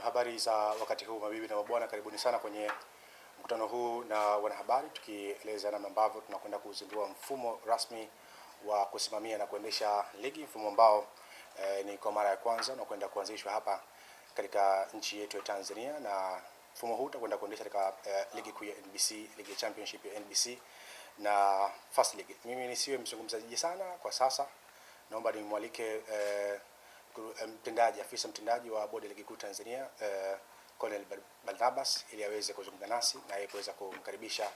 habari za wakati huu mabibi na mabwana, karibuni sana kwenye mkutano huu na wanahabari, tukieleza namna ambavyo tunakwenda kuzindua mfumo rasmi wa kusimamia na kuendesha ligi, mfumo ambao ni kwa mara ya kwanza unakwenda kuanzishwa hapa katika nchi yetu ya Tanzania, na mfumo huu utakwenda kuendesha katika ligi kuu ya NBC, ligi ya championship ya NBC na First League. Mimi nisiwe mzungumzaji sana kwa sasa, naomba nimwalike afisa mtendaji wa bodi ya ligi kuu Tanzania Colonel Barnabas ili aweze kuzungumza nasi na yeye kuweza kumkaribisha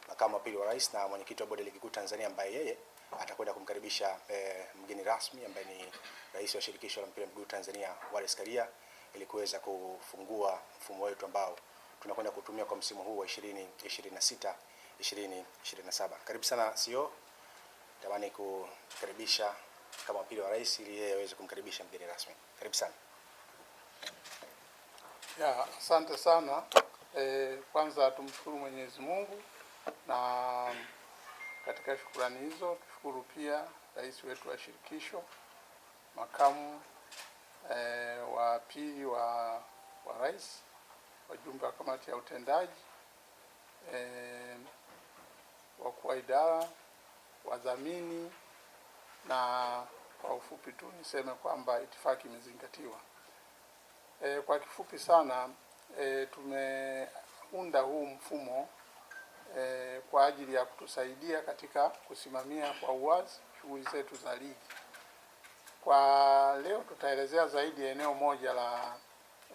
makamu wa pili wa rais na mwenyekiti wa bodi ya ligi kuu Tanzania, ambaye yeye atakwenda kumkaribisha mgeni rasmi ambaye ni rais wa shirikisho la mpira wa miguu Tanzania Wallace Karia, ili kuweza kufungua mfumo wetu ambao tunakwenda kutumia kwa msimu huu wa 2026 2027. Karibu sana CEO, tamani kukaribisha kama pili wa rais ili yeye aweze kumkaribisha mgeni rasmi. Karibu sana. Asante sana. Kwanza tumshukuru Mwenyezi Mungu, na katika shukrani hizo tushukuru pia rais wetu wa shirikisho, makamu wa pili wa rais, wajumbe wa kamati ya utendaji, wakuu wa idara, wadhamini, na kwa ufupi tu niseme kwamba itifaki imezingatiwa. Kwa kifupi sana, tumeunda huu mfumo kwa ajili ya kutusaidia katika kusimamia kwa uwazi shughuli zetu za ligi. Kwa leo tutaelezea zaidi eneo moja la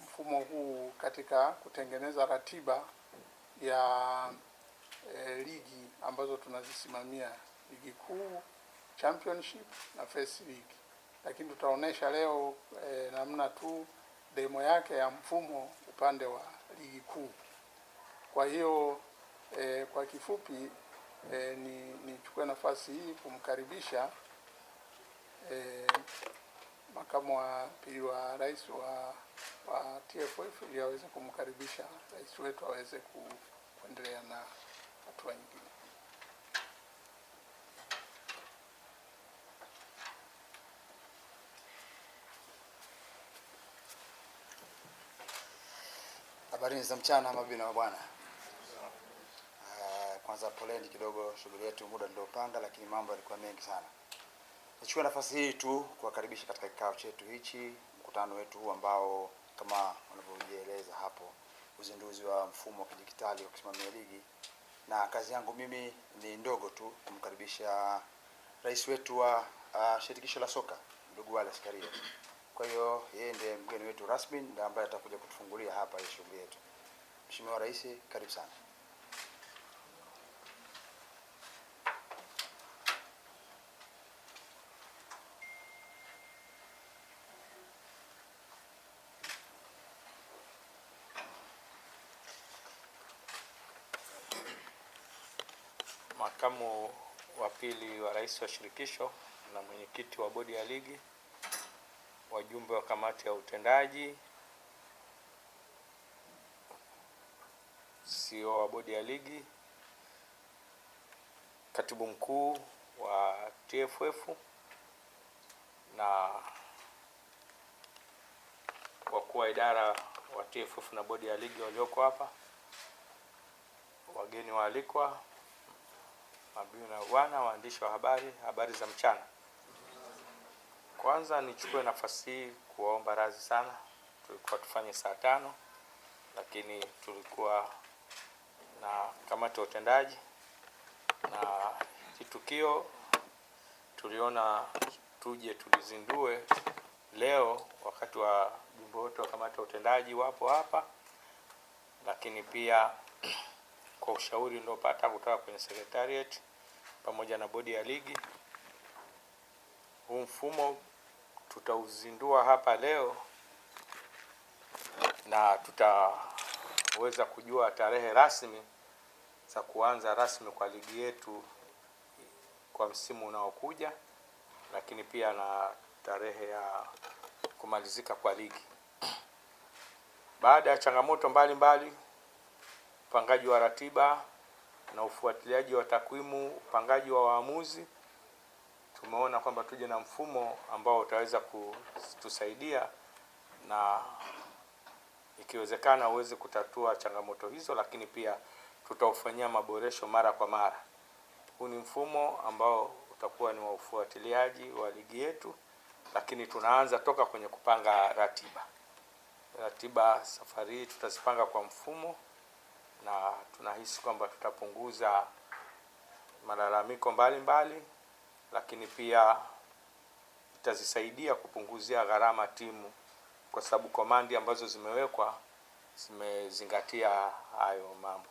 mfumo huu katika kutengeneza ratiba ya ligi ambazo tunazisimamia, ligi kuu, championship na First League. Lakini tutaonesha leo namna tu demo yake ya mfumo upande wa ligi kuu. Kwa hiyo kwa kifupi nichukue nafasi hii kumkaribisha makamu wa pili wa rais wa TFF ili aweze kumkaribisha rais wetu aweze kuendelea na hatua nyingine. Habari za mchana mabibi na mabwana. Kwanza poleni kidogo, shughuli yetu muda ndio panga, lakini mambo yalikuwa mengi sana. Nichukue nafasi hii tu kuwakaribisha katika kikao chetu hichi, mkutano wetu huu ambao kama wanavyojieleza hapo, uzinduzi wa mfumo wa kidijitali wa kusimamia ligi. Na kazi yangu mimi ni ndogo tu, kumkaribisha rais wetu wa shirikisho la soka ndugu Wallace Karia. Kwa hiyo yeye ndiye mgeni wetu rasmi na ambaye atakuja kutufungulia hapa hii shughuli yetu. Mheshimiwa Rais, karibu sana. Makamu wa pili wa rais wa shirikisho na mwenyekiti wa bodi ya ligi, wajumbe wa kamati ya utendaji, CEO wa bodi ya ligi, katibu mkuu wa TFF na wakuu wa idara wa TFF na bodi ya ligi walioko hapa, wageni waalikwa, mabibi na bwana, waandishi wa habari za mchana. Kwanza nichukue nafasi hii kuwaomba radhi sana. Tulikuwa tufanye saa 5, lakini tulikuwa na kamati ya utendaji na kitukio tuliona tuje tulizindue leo, wakati wa jumbe wote wa kamati ya utendaji wapo hapa, lakini pia kwa ushauri niliopata kutoka kwenye secretariat pamoja na bodi ya ligi, huu mfumo tutauzindua hapa leo na tutaweza kujua tarehe rasmi za kuanza rasmi kwa ligi yetu kwa msimu unaokuja, lakini pia na tarehe ya kumalizika kwa ligi. Baada ya changamoto mbalimbali, upangaji wa ratiba na ufuatiliaji wa takwimu, upangaji wa waamuzi, tumeona kwamba tuje na mfumo ambao utaweza kutusaidia na ikiwezekana uweze kutatua changamoto hizo, lakini pia tutaufanyia maboresho mara kwa mara. Huu ni mfumo ambao utakuwa ni wa ufuatiliaji wa ligi yetu, lakini tunaanza toka kwenye kupanga ratiba. Ratiba safari hii tutazipanga kwa mfumo, na tunahisi kwamba tutapunguza malalamiko mbalimbali, lakini pia itazisaidia kupunguzia gharama timu, kwa sababu komandi ambazo zimewekwa zimezingatia hayo mambo.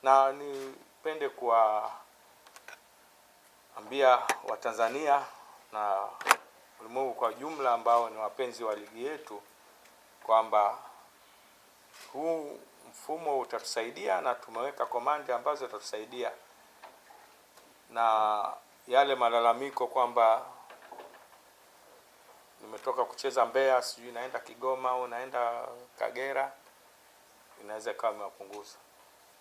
Na nipende kuwaambia Watanzania na ulimwengu kwa jumla ambao ni wapenzi wa ligi yetu kwamba huu mfumo utatusaidia, na tumeweka komandi ambazo zitatusaidia. Na yale malalamiko kwamba nimetoka kucheza Mbeya, sijui naenda Kigoma au naenda Kagera, inaweza kama imepunguza.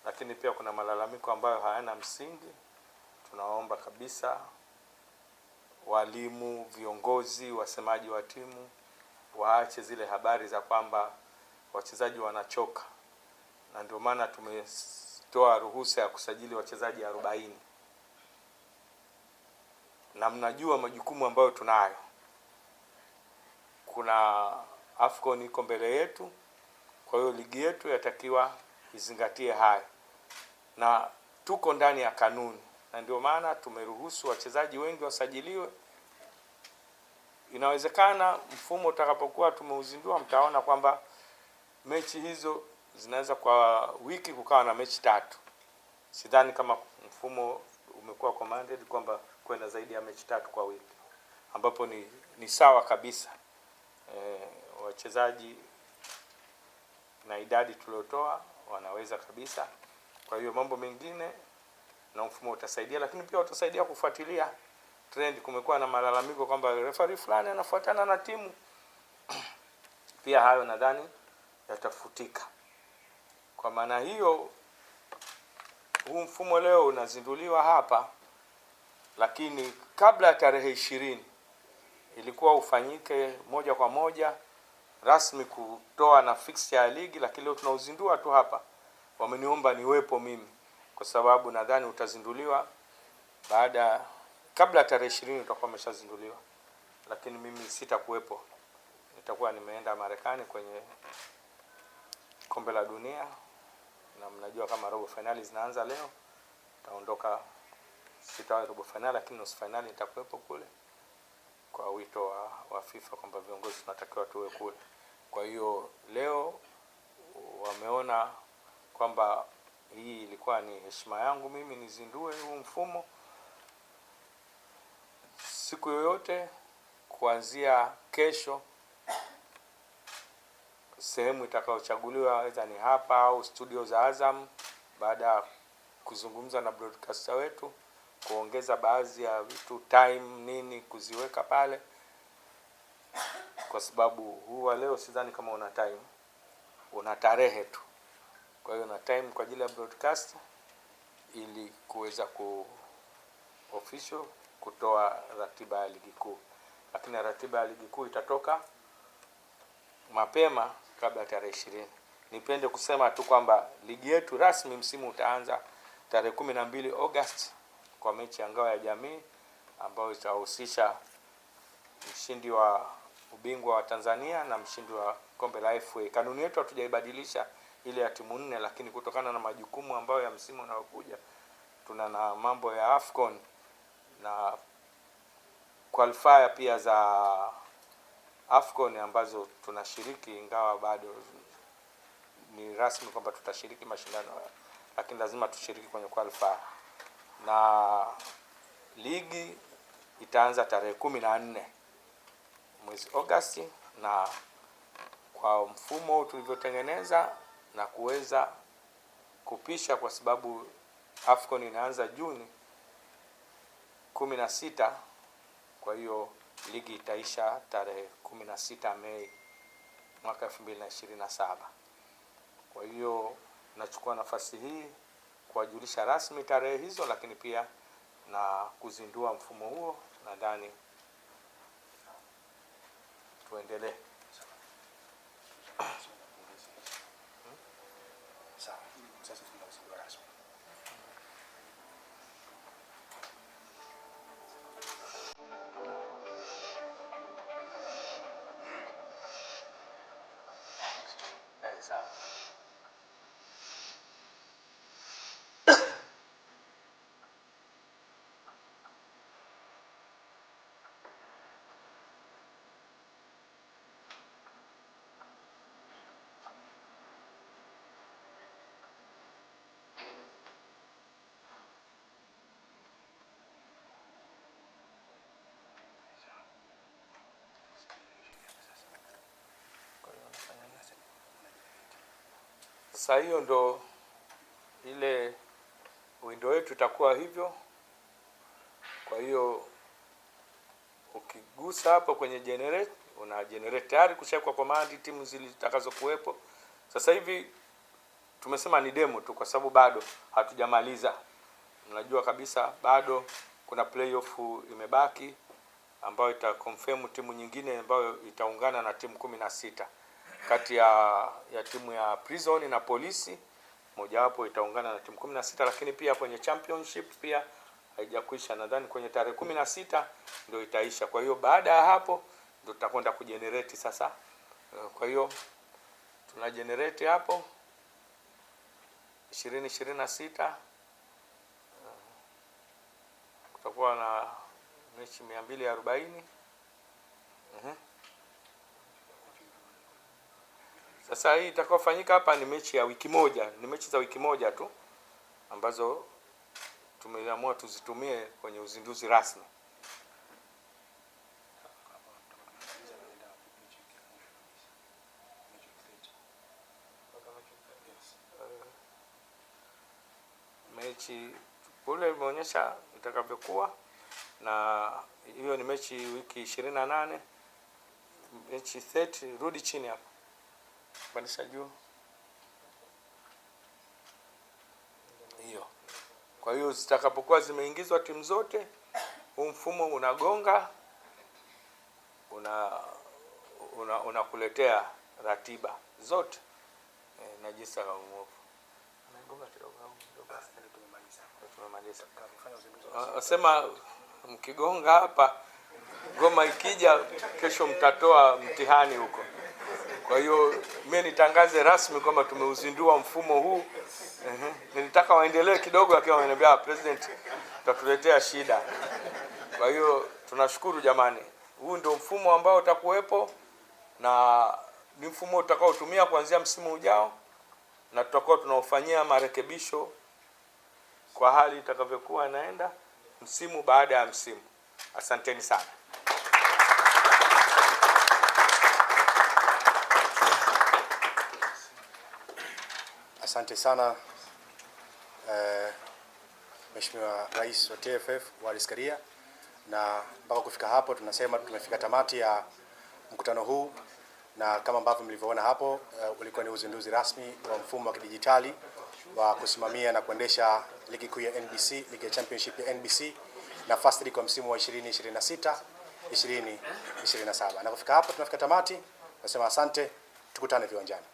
Lakini pia kuna malalamiko ambayo hayana msingi. Tunaomba kabisa walimu, viongozi, wasemaji wa timu waache zile habari za kwamba wachezaji wanachoka, na ndio maana tumetoa ruhusa ya kusajili wachezaji 40. Na mnajua majukumu ambayo tunayo. Kuna AFCON iko mbele yetu, kwa hiyo ligi yetu yatakiwa izingatie haya, na tuko ndani ya kanuni, na ndio maana tumeruhusu wachezaji wengi wasajiliwe. Inawezekana mfumo utakapokuwa tumeuzindua, mtaona kwamba mechi hizo zinaweza kwa wiki kukawa na mechi 3. Sidhani kama mfumo umekuwa commanded kwamba kwenda zaidi ya mechi 3 kwa wiki, ambapo ni sawa kabisa. Wachezaji na idadi tuliotoa wanaweza kabisa. Kwa hiyo mambo mengine na mfumo utasaidia, lakini pia utasaidia kufuatilia trend. Kumekuwa na malalamiko kwamba referee fulani anafuatana na timu. Pia hayo nadhani yatafutika. Kwa maana hiyo, huu mfumo leo unazinduliwa hapa, lakini kabla ya tarehe 20 ilikuwa ufanyike moja kwa moja rasmi kutoa na fixture ya ligi, lakini leo tunauzindua tu hapa. Wameniomba niwepo mimi kwa sababu nadhani utazinduliwa kabla ya tarehe 20 utakuwa umeshazinduliwa, lakini mimi sitakuwepo. Nitakuwa nimeenda Marekani kwenye kombe la dunia, na mnajua kama robo finali zinaanza leo. Taondoka, sitawa robo finali, lakini nusu finali nitakuwepo kule kwa wito wa FIFA kwamba viongozi tunatakiwa tuwe kule. Kwa hiyo leo wameona kwamba hii ilikuwa ni heshima yangu mimi nizindue huu mfumo. Siku yoyote kuanzia kesho, sehemu itakayochaguliwa aidha ni hapa au studio za Azam, baada ya kuzungumza na broadcaster wetu kuongeza baadhi ya vitu, time nini kuziweka pale, kwa sababu huwa leo sidhani kama una time, una tarehe tu. Kwa hiyo na time kwa ajili ya broadcast ili kuweza official kutoa ratiba ya ligi kuu. Lakini ratiba ya ligi kuu itatoka mapema kabla ya tarehe 20. Nipende kusema tu kwamba ligi yetu rasmi msimu utaanza tarehe 12 August kwa mechi ya ngao ya jamii ambayo itahusisha mshindi wa ubingwa wa Tanzania na mshindi wa kombe la FA. Kanuni yetu hatujaibadilisha ile ya timu 4, lakini kutokana na majukumu ambayo ya msimu unaokuja, tuna na mambo ya AFCON na qualifier pia za AFCON ambazo tunashiriki, ingawa bado ni rasmi kwamba tutashiriki mashindano, lakini lazima tushiriki kwenye qualifier. Na ligi itaanza tarehe 14 mwezi Agosti, na kwa mfumo tulivyotengeneza na kuweza kupisha, kwa sababu AFCON inaanza Juni 16, kwa hiyo ligi itaisha tarehe 16 Mei mwaka 2027. Kwa hiyo nachukua nafasi hii kuwajulisha rasmi tarehe hizo, lakini pia na kuzindua mfumo huo. Nadhani tuendelee. Sawa. Sasa tunazindua rasmi. Sawa. Sasa hiyo ndo ile window yetu itakuwa hivyo. Kwa hiyo ukigusa hapo kwenye generate, una generate tayari kushawekwa command timu zitakazokuwepo. Sasa hivi tumesema ni demo tu kwa sababu bado hatujamaliza. Mnajua kabisa bado kuna playoff imebaki ambayo itaconfirm timu nyingine ambayo itaungana na timu 16 kati ya timu ya Prison na Polisi. Mojawapo itaungana na timu 16, lakini pia kwenye championship pia haijakwisha, nadhani kwenye tarehe 16 ndio itaisha. Kwa hiyo baada ya hapo ndio tutakwenda kugenerate sasa. Kwa hiyo tuna generate hapo 2026 kutakuwa na mechi 240. Sasa hii itakayofanyika hapa ni mechi ya wiki moja, ni mechi za wiki moja tu ambazo tumeamua tuzitumie kwenye uzinduzi rasmi. Mechi kule imeonyesha itakavyokuwa, na hiyo ni mechi wiki 28, mechi 30. Rudi chini hapa, pandisha juu hiyo. Kwa hiyo zitakapokuwa zimeingizwa timu zote, huu mfumo unagonga, unakuletea ratiba zote na jinsi ya umofu. Anagonga kidogo au kidogo tumemaliza. Nasema mkigonga hapa, ngoma ikija kesho mtatoa mtihani huko. Kwa hiyo mimi nitangaze rasmi kwamba tumeuzindua mfumo huu. Nilitaka waendelee kidogo, lakini wameniambia president, tutatuletea shida. Kwa hiyo tunashukuru jamani. Huu ndio mfumo ambao utakuwepo na ni mfumo utakaotumia kuanzia msimu ujao, na tutakuwa tunaufanyia marekebisho kwa hali itakavyokuwa inaenda msimu baada ya msimu. Asanteni sana. Asante sana Mheshimiwa Rais wa TFF Wallace Karia, na mpaka kufika hapo tunasema tumefika tamati ya mkutano huu, na kama ambavyo mlivyoona hapo ulikuwa ni uzinduzi rasmi wa mfumo wa kidijitali wa kusimamia na kuendesha ligi kuu ya NBC, ligi ya championship ya NBC na First League kwa msimu wa 2026 2027. Na kufika hapo tunafika tamati, tunasema asante, tukutane viwanjani.